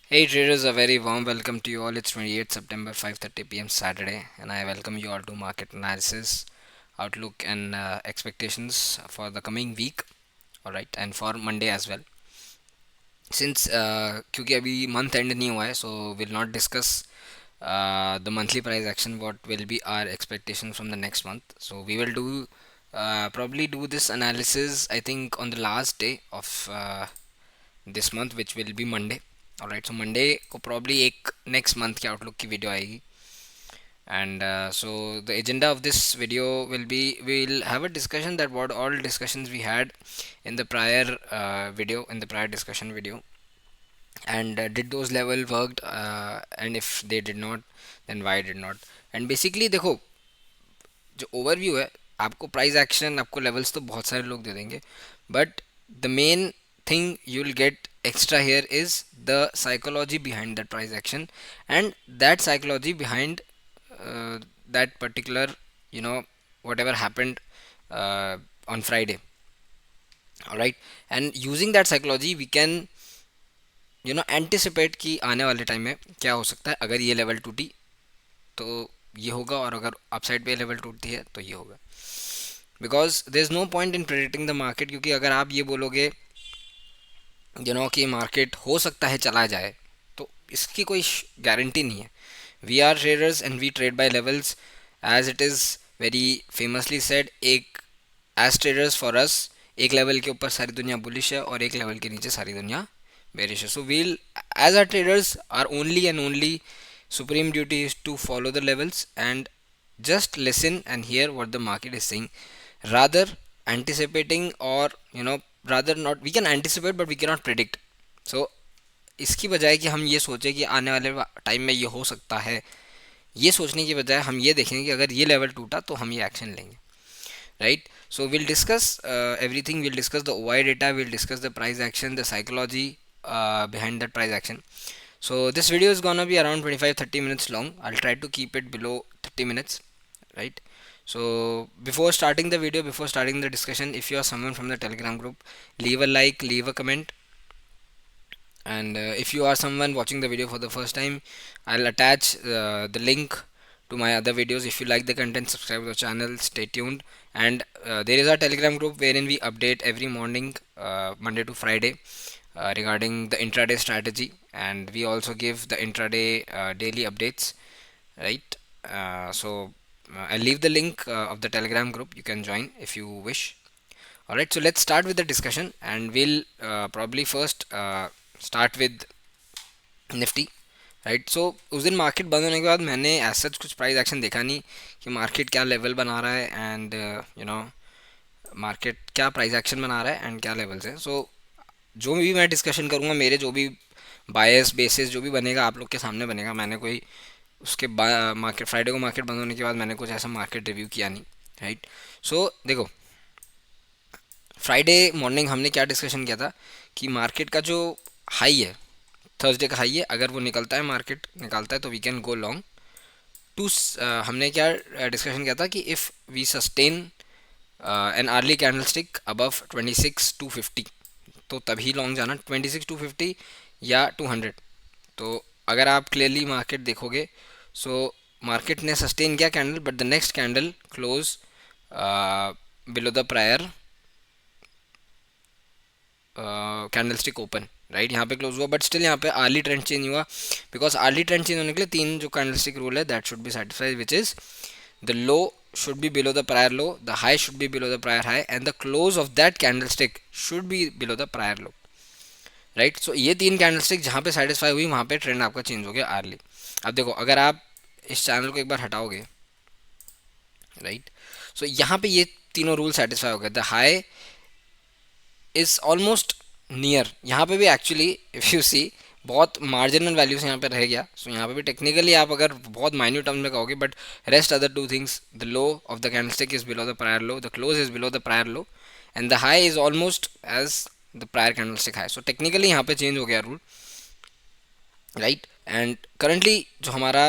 Hey traders, a very warm welcome to you all. It's 28th September 5:30 p.m. Saturday, and I welcome you all to market analysis, outlook, and expectations for the coming week. All right, and for Monday as well. Since क्योंकि अभी month and नहीं हुआ है, so we'll not discuss the monthly price action. What will be our expectation from the next month? So we will do probably do this analysis. I think on the last day of this month, which will be Monday. Alright, so Monday को probably एक next month की outlook की video आएगी. And so the agenda of this video will be, we'll have a discussion that what all discussions we had in the prior video, in the prior discussion video, and did those level worked, and if they did not, then why did not. And basically देखो, जो overview है, आपको price action, आपको levels तो बहुत सारे लोग दे देंगे, but the main thing you'll get extra here is the psychology behind that price action, and that psychology behind uh, that particular, you know, whatever happened on Friday. All right, and using that psychology we can, you know, anticipate कि आने वाले time में क्या हो सकता है. अगर ये लेवल टूटी तो ये होगा, और अगर अपसाइड पे लेवल टूटती है तो ये होगा. Because there is no point in predicting the market, क्योंकि अगर आप ये बोलोगे कि मार्केट हो सकता है चला जाए, तो इसकी कोई गारंटी नहीं है. We are traders and we trade by levels, as it is very famously said. एक एज ट्रेडर्स फॉर अस, एक लेवल के ऊपर सारी दुनिया बुलिश है और एक लेवल के नीचे सारी दुनिया बेरिश है. So we'll, as are traders, are only and only supreme duty is to follow the levels and just listen and hear what the market is saying, rather anticipating, or you know, rather not, we can anticipate but we cannot predict. So इसकी बजाय कि हम ये सोचें कि आने वाले time में ये हो सकता है, ये सोचने की बजाय हम ये देखेंगे कि अगर ये लेवल टूटा तो हम ये एक्शन लेंगे. Right, so will discuss everything. Will discuss the OI data, will discuss the price action, the psychology behind that price action. So this video is gonna be around 25-30 minutes long. I'll try to keep it below 30 minutes, right? So before starting the video, before starting the discussion, if you are someone from the Telegram group, leave a like, leave a comment. And if you are someone watching the video for the first time, I'll attach the link to my other videos. If you like the content, subscribe to the channel, stay tuned. And there is a Telegram group wherein we update every morning, Monday to Friday, regarding the intraday strategy, and we also give the intraday daily updates, right? I'll leave the link of the Telegram group. You can join if you wish. Alright, so let's start with the discussion, and we'll probably first start with Nifty. Right, so उस दिन market बंद होने के बाद मैंने ऐसा कुछ price action देखा नहीं कि मार्केट क्या लेवल बना रहा है, एंड यू नो, मार्केट क्या प्राइस एक्शन बना रहा है एंड क्या लेवल्स हैं. सो जो भी मैं डिस्कशन करूँगा, मेरे जो भी बायस बेसिस जो भी बनेगा आप लोग के सामने बनेगा. मैंने कोई उसके मार्केट, फ्राइडे को मार्केट बंद होने के बाद मैंने कुछ ऐसा मार्केट रिव्यू किया नहीं. राइट, सो देखो, फ्राइडे मॉर्निंग हमने क्या डिस्कशन किया था कि मार्केट का जो हाई है, थर्सडे का हाई है, अगर वो निकलता है, मार्केट निकालता है, तो we can go long too. हमने क्या डिस्कशन किया था कि if we sustain an hourly candlestick above 26,250, तो तभी लॉन्ग जाना. 26,250 या 200. तो अगर आप क्लियरली मार्केट देखोगे, सो मार्केट ने सस्टेन किया candle, but the next candle close below the prior candle stick open. Right, यहाँ पे क्लोज हुआ, बट स्टिल यहाँ पे अर्ली ट्रेंड चेंज हुआ. बिकॉज अर्ली ट्रेंड चेंज होने के लिए तीन जो कैंडल स्टिक रूल है, that should be satisfied, which is the low should be below the prior low, the high should be below the prior high, and the close of that candlestick should be below the prior low. Right, so ये तीन candlestick जहाँ पे satisfy हुई, वहाँ पे trend आपका change हो गया अर्ली. अब देखो, अगर आप इस चैनल को एक बार हटाओगे, राइट, सो यहाँ पे ये तीनों रूल सेटिस्फाई हो गए. The high is almost near. यहाँ पे भी एक्चुअली इफ़ यू सी बहुत मार्जिनल वैल्यूज यहाँ पे रह गया. सो यहाँ पे भी टेक्निकली आप अगर बहुत माइन्यूट टर्म में कहोगे, but rest other two things, the low of the candlestick is below the prior low, the close is below the prior low, and the high is almost as the prior candlestick high. So technically यहाँ पे change हो गया rule. Right, and currently जो हमारा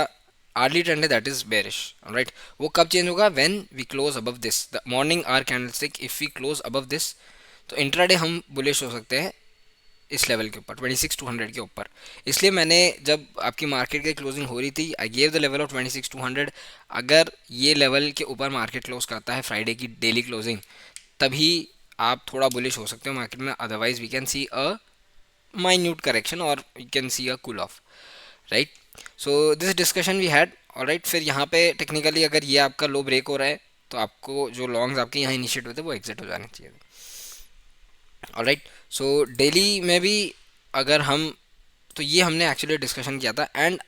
hourly trend है, that is bearish. Right, वो कब change होगा? When we close above this, the morning hour candlestick. If we close above this, तो इंट्राडे हम बुलिश हो सकते हैं. इस लेवल के ऊपर 26,200 के ऊपर। इसलिए मैंने जब आपकी मार्केट की क्लोजिंग हो रही थी I gave the level of 26,200। अगर ये लेवल के ऊपर मार्केट क्लोज करता है फ्राइडे की डेली क्लोजिंग, तभी आप थोड़ा बुलिश हो सकते हो मार्केट में, otherwise we can see a minute correction or you can see a cool off, right? So this discussion we had, alright। फिर यहाँ पे टेक्निकली अगर ये आपका लो ब्रेक हो रहा है तो आपको जो लॉन्ग्स आपके यहाँ इनिशिएट होते हैं वो एग्जिट हो जाने चाहिए, ऑलराइट। सो डेली में भी अगर हम, तो ये हमने एक्चुअली डिस्कशन किया था। एंड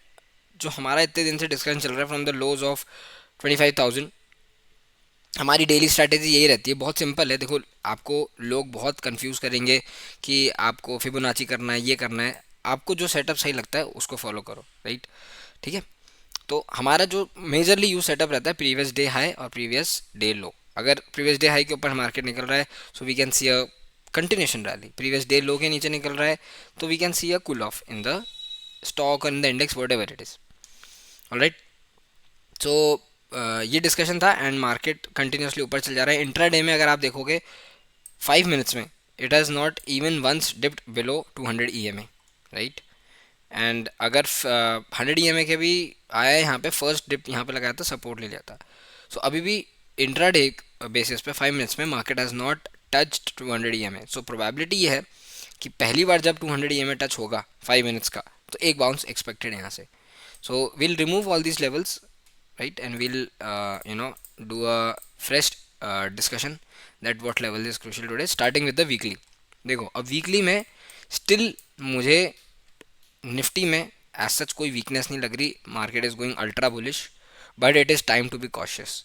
जो हमारा इतने दिन से डिस्कशन चल रहा है फ्रॉम द लोज ऑफ 25,000, हमारी डेली स्ट्रैटेजी यही रहती है, बहुत सिंपल है। देखो आपको लोग बहुत कंफ्यूज करेंगे कि आपको फिबोनाची करना है, ये करना है, आपको जो सेटअप सही लगता है उसको फॉलो करो, राइट? ठीक है। तो हमारा जो मेजरली यूज सेटअप रहता है प्रीवियस डे हाई और प्रीवियस डे लो। अगर प्रीवियस डे हाई के ऊपर मार्केट निकल रहा है so we can see a continuation rally, previous day low के नीचे निकल रहा है तो we can see a cool off in the stock और in the index, whatever it is, alright. So ये डिस्कशन था एंड मार्केट कंटिन्यूसली ऊपर चल जा रहा है। इंट्रा डे में अगर आप देखोगे 5 मिनट्स में it has not even once dipped below 200 EMA, right? And अगर 100 EMA के भी आया है यहाँ पे, फर्स्ट डिप यहाँ पे लगाया था, सपोर्ट ले लिया था। सो अभी भी इंट्रा डे बेसिस पे 5 मिनट्स में market has not touched 200 EMA। So probability ये है कि पहली बार जब 200 EMA टच होगा 5 मिनट्स का तो एक बाउंस एक्सपेक्टेड यहाँ से। So will remove all these levels, right? And we'll do a fresh discussion that what level is crucial today, starting with the weekly। देखो अब वीकली में स्टिल मुझे निफ्टी में एज सच कोई वीकनेस नहीं लग रही, market is going ultra bullish, but it is time to be cautious,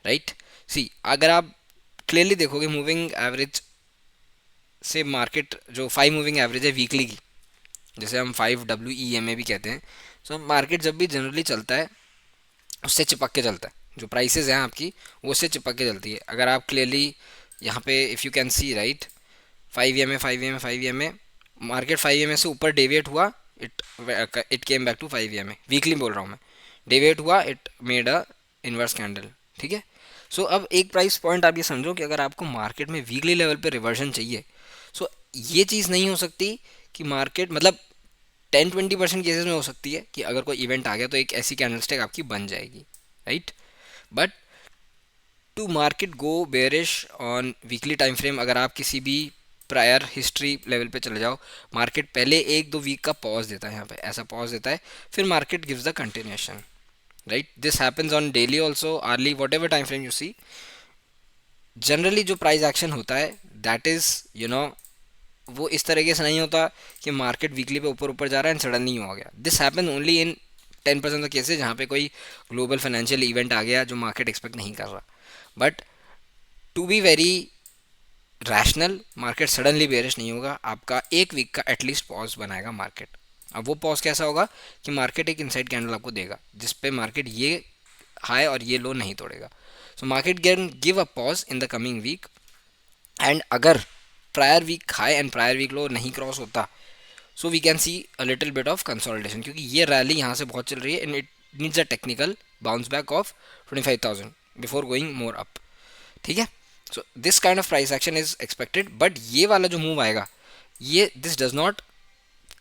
right? See अगर आप क्लियरली देखोगे मूविंग एवरेज से, मार्केट जो 5 मूविंग एवरेज है वीकली की, जैसे हम 5 WEMA भी कहते हैं, सो मार्केट जब भी जनरली चलता है उससे चिपक के चलता है, जो प्राइसेस हैं आपकी वो उससे चिपक के चलती है। अगर आप क्लियरली यहाँ पे if you can see, right, 5 EMA 5 EMA 5 EMA, market 5 EMA से ऊपर डेविएट हुआ, it came back to 5 EMA, weekly बोल रहा हूँ मैं, डेविएट हुआ, it made a inverse candle, ठीक है। सो अब एक प्राइस पॉइंट आप ये समझो कि अगर आपको मार्केट में वीकली लेवल पे रिवर्जन चाहिए, सो ये चीज़ नहीं हो सकती कि मार्केट मतलब 10-20% केसेस में हो सकती है कि अगर कोई इवेंट आ गया तो एक ऐसी कैंडलस्टिक आपकी बन जाएगी, right? But to market go bearish on weekly time frame, अगर आप किसी भी प्रायर हिस्ट्री लेवल पे चले जाओ, मार्केट पहले 1-2 वीक का पॉज देता है, यहाँ पे ऐसा पॉज देता है, फिर market gives the continuation, right? This happens on daily also, hourly, whatever time frame you see. Generally जो प्राइस एक्शन होता है दैट इज़ वो इस तरीके से नहीं होता कि मार्केट वीकली पे ऊपर ऊपर जा रहा है एंड सडनली हो गया। This happen only in 10% of cases जहाँ पे कोई ग्लोबल फाइनेंशियल इवेंट आ गया जो मार्केट एक्सपेक्ट नहीं कर रहा। But to be very rational, market suddenly bearish नहीं होगा, आपका 1 वीक का एटलीस्ट पॉज बनाएगा मार्केट। अब वो पॉज कैसा होगा कि मार्केट एक इनसाइड कैंडल आपको देगा जिसपे मार्केट ये हाई और ये लो नहीं तोड़ेगा। So market can give a pause in the coming week, and अगर prior week high and prior week low नहीं क्रॉस होता so we can see a little bit of consolidation, क्योंकि ये रैली यहाँ से बहुत चल रही है and it needs a technical bounce back of 25,000 before going more up, ठीक है। So this kind of price action is expected, but ये वाला जो मूव आएगा ये this does not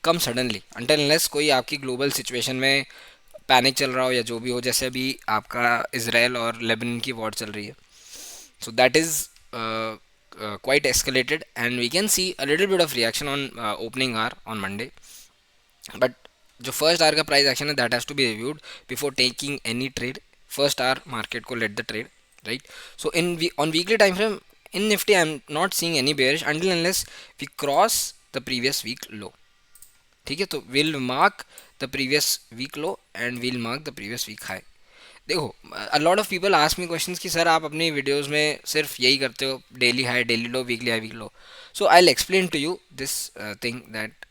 come suddenly until unless कोई आपकी ग्लोबल सिचुएशन में पैनिक चल रहा हो या जो भी हो, जैसे अभी आपका इसराइल और लेबनान की वॉर चल रही है। So that is quite escalated and we can see a little bit of reaction on opening hour on Monday, but जो फर्स्ट आवर का प्राइस एक्शन है that has to be reviewed before taking any trade. First hour market को let the trade, right? So in on weekly time frame in Nifty I am not seeing any bearish until unless we cross the previous week low, ठीक है। तो will mark the previous week low and will mark the previous week high. देखो a lot of people ask me questions कि sir आप अपनी videos में सिर्फ यही करते हो, daily high daily low, weekly high week low. So I will explain to you this thing that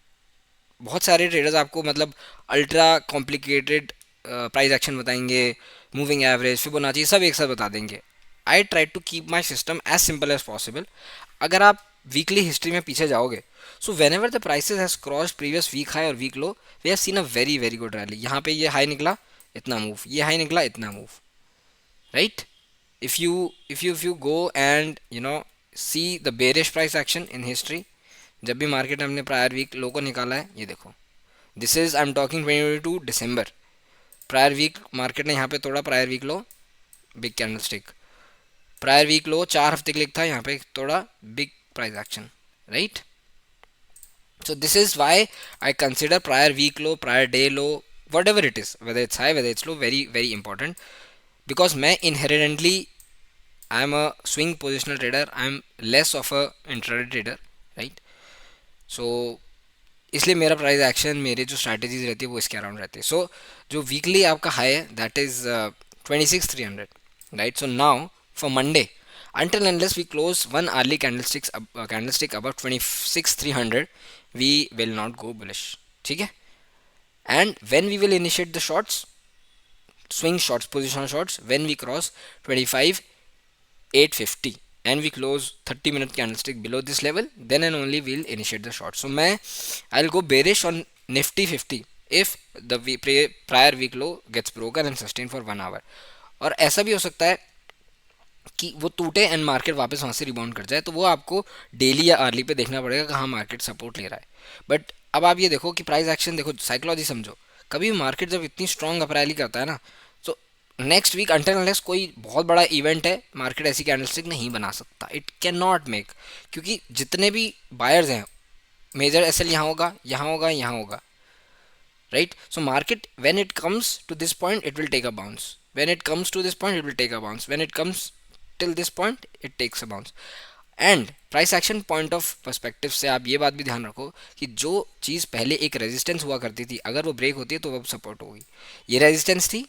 बहुत सारे ट्रेडर्स आपको मतलब अल्ट्रा कॉम्प्लिकेटेड प्राइस एक्शन बताएंगे, मूविंग एवरेज, फिबोनाची, सब एक साथ बता देंगे। I try to keep my system as simple as possible. अगर आप वीकली हिस्ट्री में पीछे जाओगे so whenever the prices has cross previous week high और week low we have seen a very very good rally. यहाँ पे ये high निकला इतना मूव, ये हाई निकला इतना move, right? If you go and see the bearish price action in history, जब भी मार्केट ने अपने प्रायर वीक लो को निकाला है, ये देखो, this is I am talking 22 December, prior week market ने यहाँ पे तोड़ा, prior week low big candlestick, prior week low 4 हफ्ते के लिए था, यहाँ पे तोड़ा big price action, right. So this is why I consider prior week low, prior day low, whatever it is, whether it's high, whether it's low, very very important. Because मैं inherently I am a swing positional trader, I am less of a intraday trader, right? So इसलिए मेरा price action, मेरे जो strategies रहती है वो इसके around रहती है. सो जो वीकली आपका हाई है that is 26,300, right. So now for Monday, until unless we close one early candlestick above 26,300, we will not go bullish. ठीक है. And when we will initiate the shorts, swing shorts, positional shorts, when we cross 25,850 and we close 30-minute candlestick below this level, then and only we'll initiate the short. So I'll go bearish on Nifty 50 if the prior week low gets broken and sustained for 1 hour. और ऐसा भी हो सकता है कि वो टूटे and market वापस वहाँ से रिबाउंड कर जाए, तो वो आपको डेली या अर्ली पे देखना पड़ेगा कहाँ मार्केट सपोर्ट ले रहा है. बट अब आप ये देखो कि प्राइस एक्शन देखो, साइकोलॉजी समझो. कभी मार्केट जब इतनी स्ट्रॉन्ग अप रैली करता है ना, तो नेक्स्ट वीक अंटिल अनलेस कोई बहुत बड़ा इवेंट है, मार्केट ऐसी कैंडलस्टिक नहीं बना सकता. इट कैन नॉट मेक, क्योंकि जितने भी बायर्स हैं, मेजर एसएल यहाँ होगा, यहाँ होगा, यहाँ होगा, right. So market when it comes to this point it will take a bounce, when it comes to this point it will take a bounce, when it comes till this point it takes a bounce. And price action point of perspective से आप ये बात भी ध्यान रखो कि जो चीज़ पहले एक रेजिस्टेंस हुआ करती थी, अगर वो ब्रेक होती है तो वो सपोर्ट होगी. ये रेजिस्टेंस थी,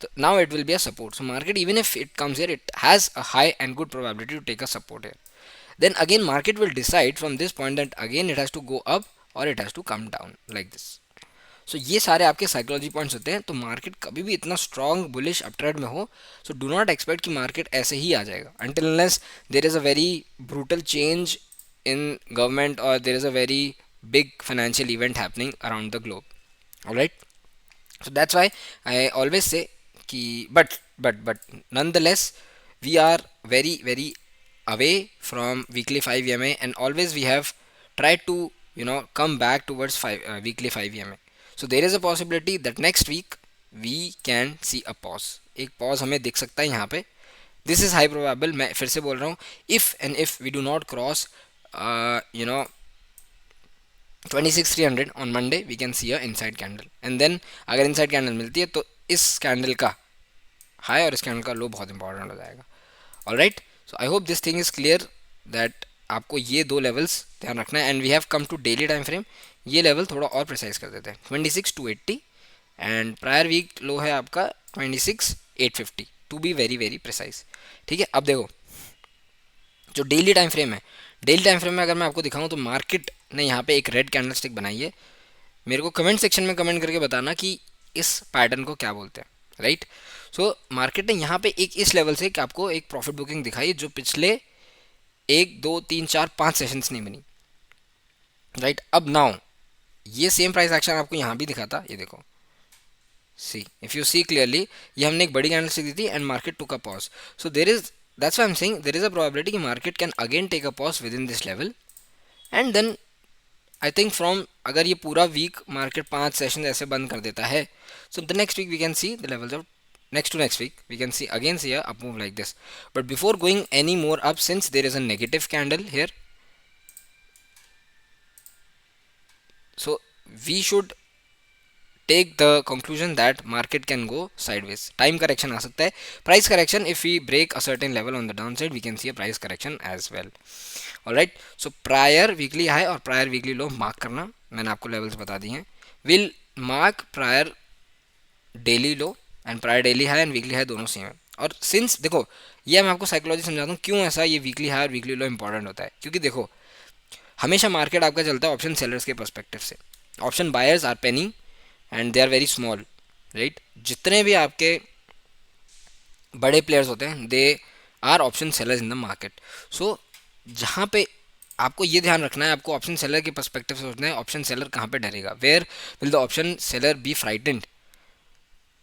तो now it will be a support. So market even if it comes here, it has a high and good probability to take a support here. Then again market will decide from this point that again it has to go up और it has to come down like this. So ये सारे आपके psychology points होते हैं. तो market कभी भी इतना स्ट्रॉन्ग बुलिश अपट्रेंड में हो, सो डू नॉट एक्सपेक्ट कि मार्केट ऐसे ही आ जाएगा until unless there is a very brutal change in government or there is a very big financial event happening around the globe. Alright, so that's why I always say कि but nonetheless we are very very away from weekly 5 EMA and always we have tried to come back towards weekly 5 EMA. So there is a possibility that next week we can see a pause. एक pause हमें दिख सकता है यहाँ पे. This is high probable. मैं फिर से बोल रहा हूँ, if and if we do not cross 26,300 on Monday, we can see a inside candle. And then अगर inside candle मिलती है तो इस candle का high और इस candle का low बहुत important हो जाएगा. Alright, so I hope this thing is clear that आपको ये दो लेवल्स ध्यान रखना है. And we have come to daily time frame. ये लेवल थोड़ा और प्रिसाइज कर देते हैं, 26,280 एंड प्रायर वीक लो है आपका 26,850 to be very very precise. ठीक है. अब देखो जो डेली टाइम फ्रेम है, डेली टाइम फ्रेम में अगर मैं आपको दिखाऊं तो मार्केट ने यहाँ पे एक रेड कैंडल स्टिक बनाई है. मेरे को कमेंट सेक्शन में कमेंट करके बताना कि इस पैटर्न को क्या बोलते हैं, राइट. सो मार्केट ने यहाँ पे एक इस लेवल से आपको एक प्रॉफिट बुकिंग दिखाई जो पिछले 1 2 3 4 5 सेशंस नहीं बनी, राइट. अब नाउ ये सेम प्राइस एक्शन आपको यहाँ भी दिखा था, ये देखो, see if you see clearly, ये हमने एक बड़ी कैंडलस्टिक दी थी and market took a pause. So there is, that's why I am saying there is a probability कि market can again take a pause within this level. And then I think from, अगर ये पूरा week market 5 session ऐसे बंद कर देता है, so the next week we can see the levels of next to next week we can see again see a up move like this. But before going any more up, since there is a negative candle here, so we should take the conclusion that market can go sideways. Time correction आ सकता है, price correction, if we break a certain level on the downside we can see a price correction as well. Alright, so prior weekly high और prior weekly low mark करना, मैंने आपको levels बता दिए हैं. Will mark prior daily low and prior daily high and weekly high दोनों same है. और सिंस देखो, ये मैं आपको साइकोलॉजी समझाता हूँ क्यों ऐसा ये वीकली हाई और वीकली लो इंपॉर्टेंट होता है. क्योंकि देखो हमेशा मार्केट आपका चलता है ऑप्शन सेलर्स के पर्सपेक्टिव से. Option buyers are penny and they are very small, right. जितने भी आपके बड़े प्लेयर्स होते हैं they are option sellers in the market. So जहाँ पे आपको ये ध्यान रखना है, आपको ऑप्शन सेलर के पर्सपेक्टिव से सोचना है ऑप्शन सेलर कहाँ पे डरेगा, where will the option seller be frightened.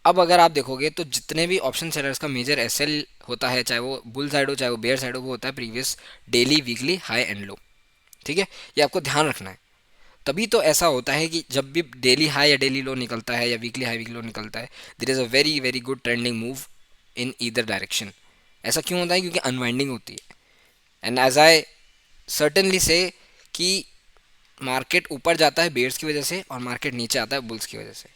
अब अगर आप देखोगे तो जितने भी ऑप्शन सेलर्स का मेजर एसएल होता है, चाहे वो बुल साइड हो चाहे वो बेयर साइड हो, वो होता है previous daily weekly high and low. ठीक है, ये आपको ध्यान रखना है। तभी तो ऐसा होता है कि जब भी डेली हाई या डेली लो निकलता है या वीकली हाई वीकली लो निकलता है, there is a very very good trending move in either direction. ऐसा क्यों होता है? क्योंकि अनवाइंडिंग होती है। एंड एज आई सर्टेनली से कि मार्केट ऊपर जाता है बेयर्स की वजह से और मार्केट नीचे आता है बुल्स की वजह से।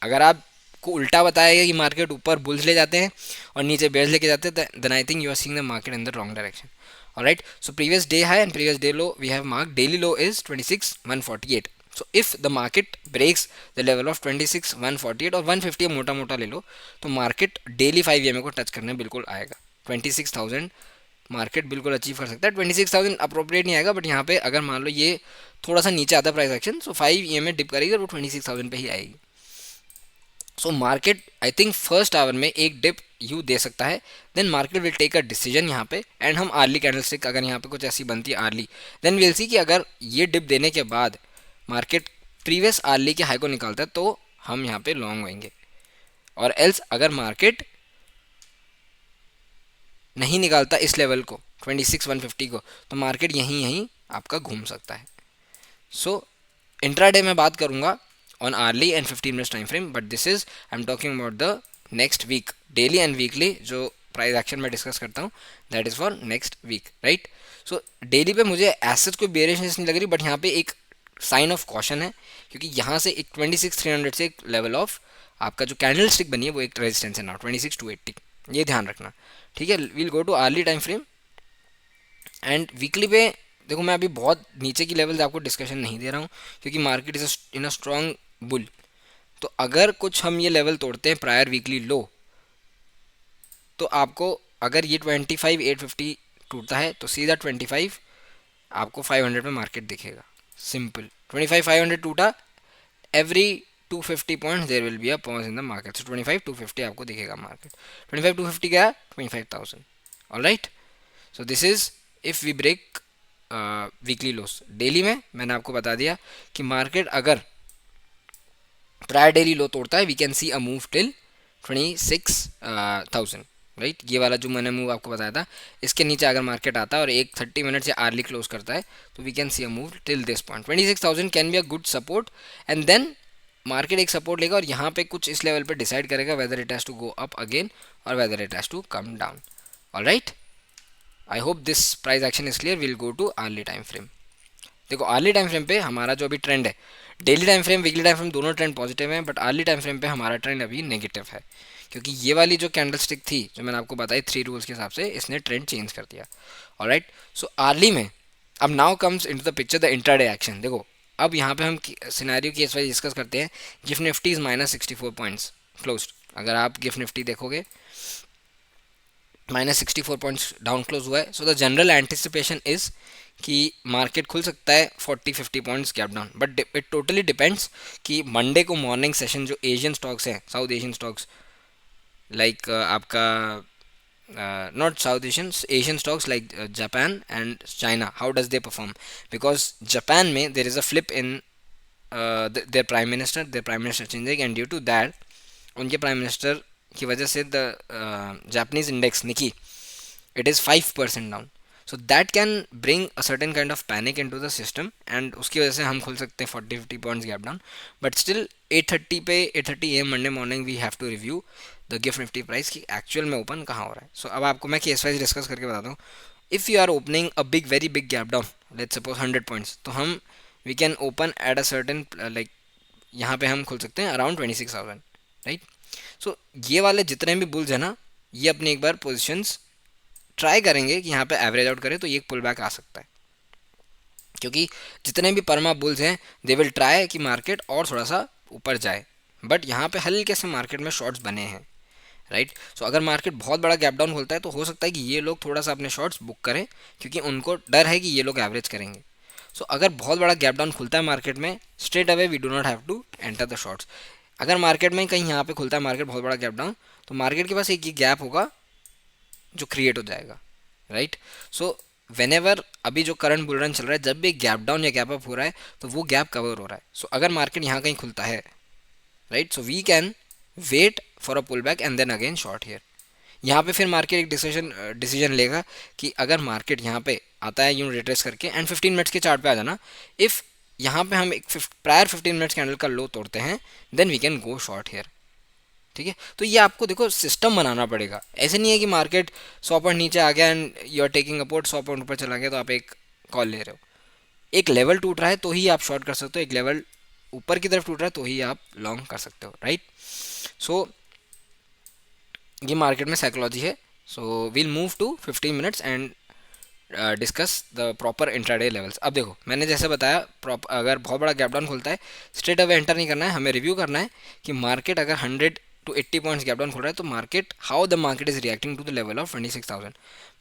अगर आपको उल्टा बताया कि मार्केट ऊपर बुल्स ले जाते हैं और नीचे बेयर्स लेके जाते हैं, then I think you are seeing the market in the wrong direction. Alright, so previous day high and previous day low we have marked. Daily low is 26,148. So if the market breaks the level of 26,148 और 150 मोटा मोटा ले लो, तो market daily 5 EMA को touch करने बिल्कुल आएगा। 26,000 market बिल्कुल अचीव कर सकता है। 26,000 अप्रोप्रिएट नहीं आएगा, बट यहाँ पे अगर मान लो ये थोड़ा सा नीचे आता है price action, so 5 EMA dip करेगी और वो 26,000 पे ही आएगी। So market I think first hour में एक डिप यू दे सकता है, then market will take a decision यहाँ पे। एंड हम आर्ली कैंडलस्टिक अगर यहाँ पे कुछ ऐसी बनती है आर्ली, देन विल सी कि अगर ये डिप देने के बाद मार्केट प्रीवियस आर्ली के हाई को निकालता है तो हम यहाँ पे लॉन्ग होंगे, और एल्स अगर मार्केट नहीं निकालता इस लेवल को 26,150 को, तो मार्केट यहीं यहीं आपका घूम सकता है। सो इंट्राडे में बात करूँगा on hourly and 15 minutes time frame, but this is I'm talking about the next week. Daily and weekly जो प्राइस एक्शन में डिस्कस करता हूँ, that is for next week, right. So daily पे मुझे एसेट कोई बेरिशनेस नहीं लग रही, बट यहाँ पे एक साइन ऑफ कॉशन है, क्योंकि यहाँ से एक 26,300 से एक लेवल ऑफ आपका जो कैंडल स्टिक बनी है वो एक रेजिस्टेंस है नाउ 26,280, ये ध्यान रखना, ठीक है। We'll go to hourly time frame and weekly पे। देखो मैं अभी बहुत नीचे की लेवल आपको डिस्कशन नहीं दे रहा हूँ, क्योंकि market is in a strong bull. तो अगर कुछ हम ये लेवल तोड़ते हैं प्रायर वीकली लो, तो आपको अगर ये 25,850 टूटता है तो सीधा 25 आपको 500 में मार्केट दिखेगा, सिंपल। 25,500 टूटा, every 250 point there will be a pause in the market. So 25,250 आपको दिखेगा मार्केट। 25,250 क्या है? 25,000। Alright, so this is if we break weekly lows. Daily में मैंने आपको बता दिया कि मार्केट अगर प्रायर डेली लो तोड़ता है, we can see a move till 26,000, right. ये वाला जो मैंने मूव आपको बताया था, इसके नीचे अगर मार्केट आता है और एक 30 मिनट से आर्ली क्लोज करता है, तो we can see a move till this point. 26,000 can be a good support, and then market एक सपोर्ट लेगा और यहाँ पे कुछ इस लेवल पे डिसाइड करेगा whether it has to go up again और whether it has to come down. Alright, I hope this price action is clear. Will go to hourly time frame. देखो आर्ली टाइम फ्रेम पे हमारा जो अभी trend है, daily time frame weekly time frame दोनों trend positive हैं, but hourly time frame पे हमारा ट्रेंड अभी नेगेटिव है, क्योंकि ये वाली जो कैंडल स्टिक थी जो मैंने आपको बताई 3 रूल्स के हिसाब से, इसने ट्रेंड चेंज कर दिया। ऑलराइट, सो आर्ली में अब now comes into the picture the intraday action. देखो अब यहाँ पे हम सिनेरियो केस वाइज डिस्कस करते हैं। Gift Nifty is -64 points close. अगर आप गिफ्ट निफ्टी देखोगे -64 पॉइंट्स डाउन क्लोज हुआ है। So the general anticipation is कि मार्केट खुल सकता है 40-50 points gap down, but it totally depends कि मंडे को मॉर्निंग सेशन जो एशियन स्टॉक्स हैं, साउथ एशियन स्टॉक्स लाइक आपका not South Asian, Asian stocks like Japan and China, how does they perform. Because Japan में there is a flip in their prime minister changing, and due to that उनके prime minister की वजह से the Japanese index Nikkei it is 5% down. So that can bring a certain kind of panic into the system, and उसकी वजह से हम खुल सकते हैं 40-50 points gap down. But still 8:30 पे 8:30 AM Monday morning we have to review the GIFT Nifty price की actual में ओपन कहाँ हो रहा है। सो अब आपको मैं केस वाइज डिस्कस करके बताता हूँ। If you are opening a big very big gap down, let's suppose 100 points, तो हम we can open at a certain like यहाँ पे हम खुल सकते हैं अराउंड 26,000, राइट। सो ये वाले जितने भी बुल्स हैं ना, ये अपनी एक बार पोजिशंस ट्राई करेंगे कि यहाँ पे एवरेज आउट करें, तो ये पुल बैक आ सकता है, क्योंकि जितने भी परमा बुल्स हैं दे विल ट्राई कि मार्केट और थोड़ा सा ऊपर जाए, बट यहाँ पे हल्के से मार्केट में शॉर्ट्स बने हैं, राइट। सो अगर मार्केट बहुत बड़ा गैप डाउन खोलता है तो हो सकता है कि ये लोग थोड़ा सा अपने शॉर्ट्स बुक करें, क्योंकि उनको डर है कि ये लोग एवरेज करेंगे। सो अगर बहुत बड़ा गैप डाउन खुलता है मार्केट में, straight away we do not have to enter the shorts. अगर मार्केट में कहीं यहाँ पे खुलता है मार्केट बहुत बड़ा गैप डाउन, तो मार्केट के पास एक ये गैप होगा जो क्रिएट हो जाएगा, राइट। सो वेन एवर अभी जो करंट बुल रन चल रहा है, जब भी गैप डाउन या गैप अप हो रहा है तो वो गैप कवर हो रहा है। सो अगर मार्केट यहाँ कहीं खुलता है, right, so we can wait for a pull back and then again short here. यहाँ पे फिर मार्केट एक डिसीजन लेगा कि अगर मार्केट यहाँ पे आता है यूँ रिट्रेस करके एंड 15 मिनट्स के चार्ट पे आ जाना, इफ़ यहाँ पे हम एक प्रायर 15 मिनट्स कैंडल का लो तोड़ते हैं then we can go short here. ठीक है, तो ये आपको देखो सिस्टम बनाना पड़ेगा। ऐसे नहीं है कि मार्केट 100 पॉइंट नीचे आ गया and you are taking support, 100 point ऊपर चला गया तो आप एक कॉल ले रहे हो। एक लेवल टूट रहा है तो ही आप शॉर्ट कर सकते हो, एक लेवल ऊपर की तरफ टूट रहा है तो ही आप लॉन्ग कर सकते हो, राइट। सो ये मार्केट में साइकोलॉजी है। So we'll move to 15 minutes and discuss the proper intraday levels. अब देखो मैंने जैसे बताया, अगर बहुत बड़ा गैप डाउन खुलता है स्ट्रेट अवे एंटर नहीं करना है, हमें रिव्यू करना है कि मार्केट अगर 100 to 80 पॉइंट्स गैप डाउन खुल रहा है तो market how the market is reacting to the level of 26,000।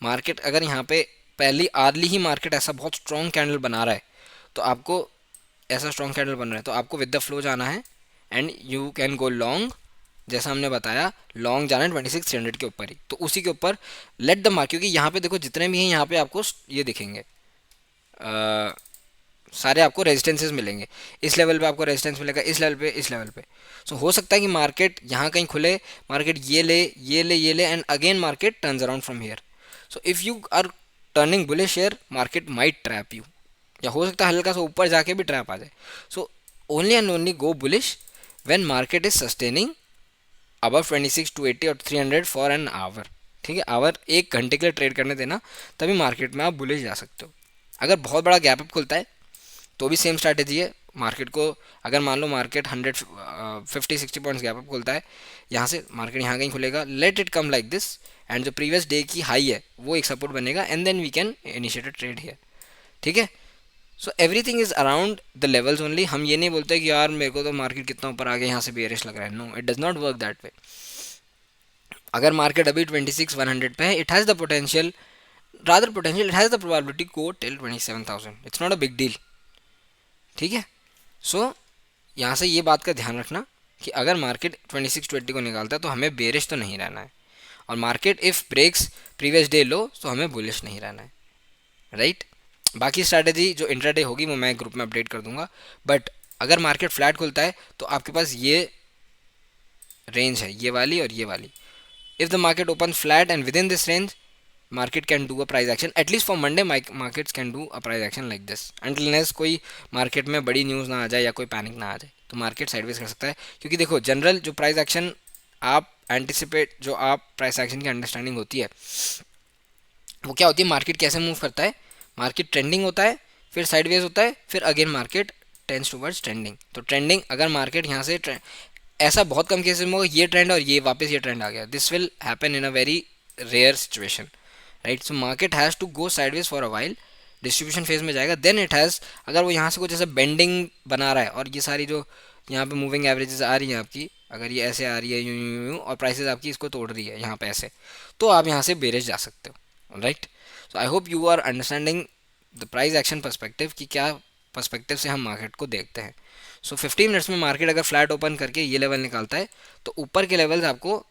Market अगर यहाँ पे पहली आर्ली ही मार्केट ऐसा बहुत स्ट्रॉन्ग कैंडल बना रहा है तो आपको, ऐसा स्ट्रॉन्ग कैंडल बन रहा है तो आपको विद द फ्लो जाना है and you can go long. जैसा हमने बताया लॉन्ग जाना है 26,300 के ऊपर ही, तो उसी के ऊपर लेट द मार्केट, क्योंकि यहाँ पे देखो जितने भी हैं यहाँ पे आपको ये दिखेंगे, सारे आपको रेजिस्टेंसेस मिलेंगे। इस लेवल पे आपको रेजिस्टेंस मिलेगा, इस लेवल पे, इस लेवल पे। सो हो सकता है कि मार्केट यहाँ कहीं खुले, मार्केट ये ले ये ले ये ले and again market turns around from here. So if you are turning bullish here market might trap you, या हो सकता है हल्का सा ऊपर जाके भी ट्रैप आ जाए। So only and only go bullish when market is sustaining above 26 to 80 और 300 फॉर एन आवर। ठीक है, आवर एक घंटे के लिए ट्रेड करने देना, तभी मार्केट में आप बुलिश जा सकते हो। अगर बहुत बड़ा गैप अप खुलता है तो भी सेम स्ट्रैटेजी है। मार्केट को अगर मान लो मार्केट 150-60 पॉइंट्स गैप अप खुलता है, यहाँ से मार्केट यहाँ कहीं खुलेगा, let it come like this and जो प्रीवियस डे की हाई है वो एक सपोर्ट बनेगा and then we can initiate a trade here. ठीक है, so everything is around the levels only. हम ये नहीं बोलते कि यार मेरे को तो मार्केट कितना ऊपर आ गया यहाँ से बेयरिश लग रहा है, no it does not work that way. अगर मार्केट अभी 26,100 पे है, it has the potential, rather potential, it has the probability go till 27,000, it's not a big deal. ठीक है, सो यहाँ से ये बात का ध्यान रखना कि अगर मार्केट 26-20 को निकालता है तो हमें बेरिश तो नहीं रहना है, और market if breaks previous day low तो हमें बुलिश नहीं रहना है, राइट। बाकी स्ट्रैटेजी जो इंट्राडे होगी वो मैं ग्रुप में अपडेट कर दूंगा। बट अगर मार्केट फ्लैट खुलता है तो आपके पास ये रेंज है, ये वाली और ये वाली। If the market open flat and with in this range market can do a price action, at least for Monday markets can do a price action like this until unless कोई मार्केट में बड़ी news ना आ जाए या कोई panic ना आ जाए, तो मार्केट साइडवेज कर सकता है। क्योंकि देखो जनरल जो प्राइस एक्शन आप एंटिसिपेट, जो आप प्राइस एक्शन की अंडरस्टैंडिंग होती है वो क्या होती है, मार्केट कैसे मूव करता है, मार्केट ट्रेंडिंग होता है, फिर साइडवेज होता है, फिर again market tends towards trending. तो ट्रेंडिंग अगर मार्केट यहाँ से ऐसा बहुत कम केसेस में होगा ये ट्रेंड और ये वापस ये ट्रेंड आ गया, this will happen in a very rare situation, right. So market has to go sideways for a while, distribution phase में जाएगा, देन इट हैज़, अगर वो यहाँ से कुछ ऐसा बेंडिंग बना रहा है और ये सारी जो यहाँ पे मूविंग एवरेजेस आ रही हैं आपकी, अगर ये ऐसे आ रही है यूं यूं यूं और प्राइसेस आपकी इसको तोड़ रही है यहाँ पे ऐसे, तो आप यहाँ से बेरिश जा सकते हो, right. So I hope you are understanding the price action perspective कि क्या पर्सपेक्टिव से हम मार्केट को देखते हैं। सो 15 मिनट्स में मार्केट अगर फ्लैट ओपन करके ये लेवल निकालता है तो ऊपर के लेवल्स आपको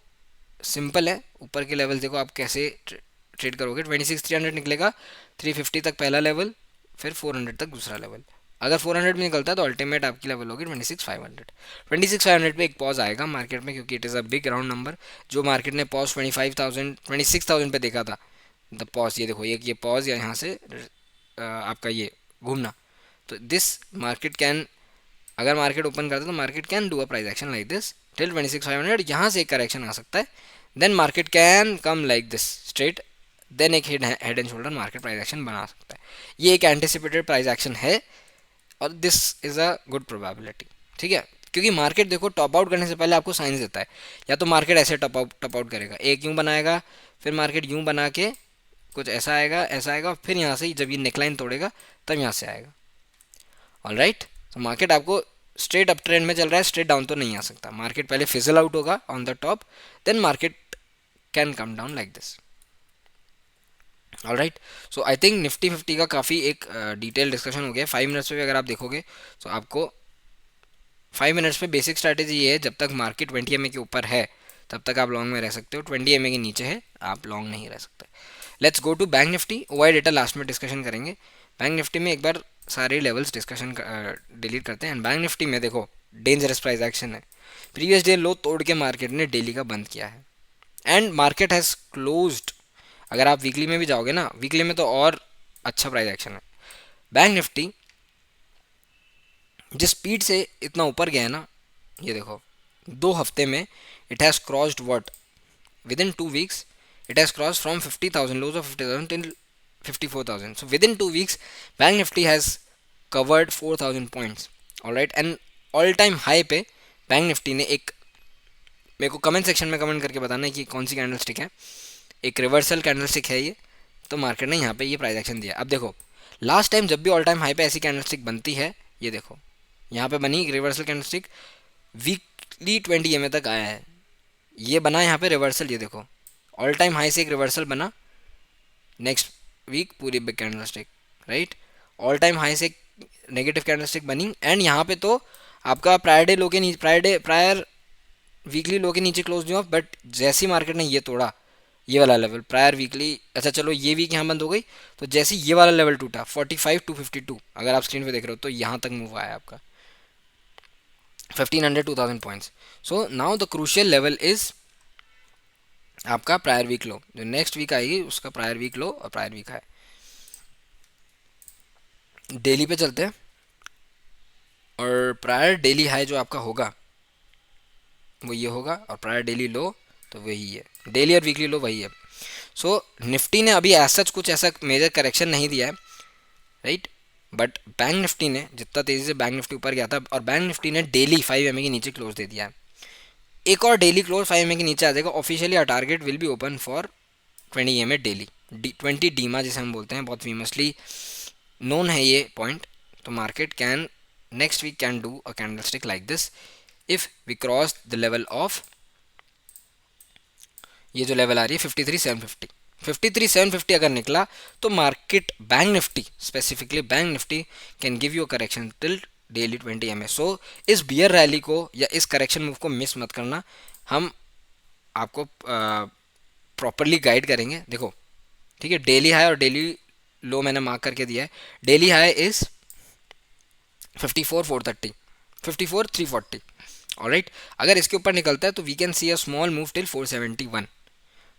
सिंपल है, ऊपर के लेवल्स देखो आप कैसे ट्रेड करोगे। 26,300 निकलेगा, 350 तक पहला लेवल, फिर 400 तक दूसरा लेवल। अगर 400 में निकलता है तो अल्टीमेट आपकी लेवल होगी 26,500। 26,500 पे एक पॉज आएगा मार्केट में, क्योंकि it is a big round number. जो मार्केट ने पॉज 25,000 26,000 पे देखा था, द पॉज ये देखो, ये पॉज या यहाँ से आपका ये घूमना, तो दिस मार्केट कैन, अगर मार्केट ओपन करता है तो market can do a price action like this till 26,500। यहाँ से एक करेक्शन आ सकता है, then market can come like this straight, then एक head and shoulder market price action बना सकता है। ये एक एंटिसिपेटेड प्राइस एक्शन है और this is a good probability. ठीक है, क्योंकि मार्केट देखो टॉप आउट करने से पहले आपको साइंस देता है, या तो मार्केट ऐसे टॉप आउट करेगा, एक यूँ बनाएगा, फिर मार्केट यूँ बना के कुछ ऐसा आएगा, फिर यहाँ से जब ये नेकलाइन तोड़ेगा तब यहाँ से आएगा। ऑल राइट, तो मार्केट आपको स्ट्रेट अप ट्रेंड में चल रहा है, स्ट्रेट डाउन तो नहीं आ सकता। मार्केट पहले फिजल आउट होगा on the top, then market can come down like this. All right, so I think Nifty 50 का काफ़ी एक डिटेल डिस्कशन हो गया। 5 मिनट्स पे भी अगर आप देखोगे तो आपको 5 मिनट्स पे बेसिक स्ट्रैटेजी ये है, जब तक मार्केट 20 एम ए के ऊपर है तब तक आप लॉन्ग में रह सकते हो, 20 एम ए के नीचे है आप लॉन्ग नहीं रह सकते। Let's go to Bank Nifty. OI data last में डिस्कशन करेंगे। बैंक निफ्टी में एक बार सारे लेवल्स डिस्कशन डिलीट करते हैं। बैंक निफ्टी में देखो डेंजरस प्राइस एक्शन है, प्रीवियस डे लो तोड़ के मार्केट ने डेली का बंद किया है, एंड मार्केट हैज़ क्लोज्ड। अगर आप वीकली में भी जाओगे ना, वीकली में तो और अच्छा प्राइस एक्शन है। बैंक निफ्टी जिस स्पीड से इतना ऊपर गया है ना, ये देखो 2 हफ्ते में it has crossed what, within 2 weeks it has crossed from 50,000 lows of 50,000 till 54,000. So within 2 weeks bank nifty has covered 4,000 points. All right, and all time high पे बैंक निफ्टी ने एक, मेरे को कमेंट सेक्शन में comment करके बताना है कि कौन सी कैंडल स्टिक है, एक रिवर्सल कैंडल स्टिक है ये। तो मार्केट ने यहाँ पे ये प्राइस एक्शन दिया। अब देखो लास्ट टाइम जब भी ऑल टाइम हाई पे ऐसी कैंडल स्टिक बनती है, ये देखो यहाँ पे बनी reversal candle stick, weekly 20 EMA तक आया है, ये बना यहाँ पे रिवर्सल, ये देखो ऑल टाइम हाई से एक रिवर्सल बना, नेक्स्ट वीक पूरी big candle stick, right. All time high से नेगेटिव कैंडल स्टिक बनी, एंड यहाँ पे तो आपका प्रायर डे लो के नीचे, प्रायर वीकली लो के नीचे क्लोज नहीं हुआ, बट जैसी मार्केट ने ये तोड़ा, ये वाला लेवल प्रायर वीकली, अच्छा चलो ये वीक यहाँ बंद हो गई, तो जैसे ये वाला लेवल टूटा 45,252, अगर आप स्क्रीन पे देख रहे हो तो यहाँ तक मूव आया आपका 1500 2000 points. So now the crucial level is आपका प्रायर वीक लो, जो नेक्स्ट वीक आएगी उसका प्रायर वीक लो और प्रायर वीक हाई। डेली पे चलते हैं, और प्रायर डेली हाई जो आपका होगा वो ये होगा, और प्रायर डेली लो तो वही है, डेली और वीकली लो वही है। सो निफ्टी ने अभी ऐसा कुछ ऐसा मेजर करेक्शन नहीं दिया है, राइट, बट बैंक निफ्टी ने जितना तेज़ी से बैंक निफ्टी ऊपर गया था, और बैंक निफ्टी ने डेली 5 EMA के नीचे क्लोज दे दिया है, एक और डेली क्लोज 5 EMA के नीचे आ जाएगा officially, our target will be open for 20 EMA daily, 20 DEMA जिसे हम बोलते हैं, बहुत फेमसली नोन है ये पॉइंट। तो market can next week can do a candle stick like this if we cross the level of, ये जो लेवल आ रही है 53,750, 53,750 अगर निकला तो market bank Nifty specifically bank Nifty can give you a correction till daily 20 EMA। सो इस beer rally को या इस करेक्शन मूव को मिस मत करना, हम आपको प्रॉपरली गाइड करेंगे। देखो ठीक है, डेली हाई और डेली लो मैंने मार्क करके दिया है। Daily high is 54,430, 54,340, alright. अगर इसके ऊपर निकलता है तो we can see a small move till 471।